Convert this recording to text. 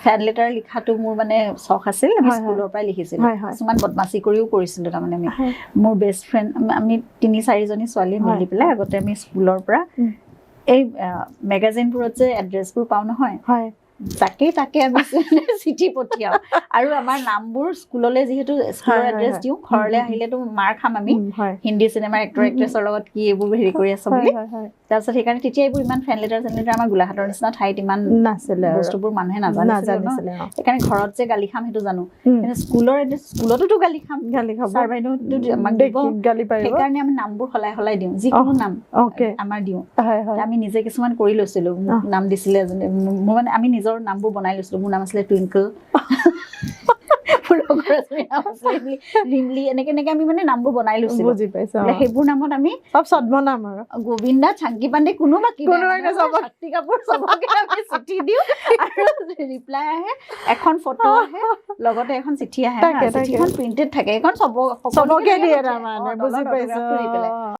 fan letter লিখাটো মোৰ মানে চখ আছিল আমি স্কুলৰ পৰা লিখিছিলোঁ কিছুমান বদমাছি কৰিও কৰিছিলোঁ তাৰমানে আমি মোৰ বেষ্ট ফ্ৰেণ্ড আমি 3-4 জনী ছোৱালী মিলি পেলাই আগতে আমি স্কুলৰ পৰা এই মেগাজিনবোৰত যে এড্ৰেছবোৰ পাওঁ নহয় তাকে আমি চিঠি পঠিয়াও আৰু আমাৰ নামবোৰ স্কুললৈ যিহেতু স্কুলৰ এড্ৰেছ দিওঁ ঘৰলৈ আহিলেতো মাৰ খাম আমি হিন্দী চিনেমাৰ এক্টৰ এক্ট্ৰেছৰ লগত কি এইবোৰ হেৰি কৰি আছো বুলি তাৰপিছত সেইকাৰণে তেতিয়া এইবোৰ ইমান ফ্যান লেটাৰ আমাৰ গোলাঘাটৰ নিচিনা ঠাইত ইমান নাছিলে বস্তুবোৰ মানুহে নাজানিছিলে সেইকাৰণে ঘৰত যে গালি খাম সেইটো জানো কিন্তু স্কুলৰ স্কুলতো গালি খাম ছাৰ বাইদেউটো আমাক গালি পাৰিব সেইকাৰণে আমি নামবোৰ সলাই দিওঁ যিকোনো নাম আমাৰ দিওঁ আমি নিজে কিছুমান কৰি লৈছিলো নাম দিছিলে মোৰ মানে আমি নিজৰ নামবোৰ বনাই লৈছিলো মোৰ নাম আছিলে টুইংকল ৰিমলি এনেকে আমি মানে নামবোৰ বনাই লৈছিলো বুজি পাইছো সেইবোৰ নামত আমি সব ছদ্মনাম আৰু গোবিন্দা চাংকি পাণ্ডে কোনো বাকি শক্তি কাপুৰ সবকে আমি চিঠি দিওঁ আৰু ৰিপ্লাই আহে এখন ফটো আহে লগতে এখন চিঠি আহে চিঠিখন প্ৰিন্টেড থাকে এখন সবকে দিয়ে তাৰমানে বুজি পাইছো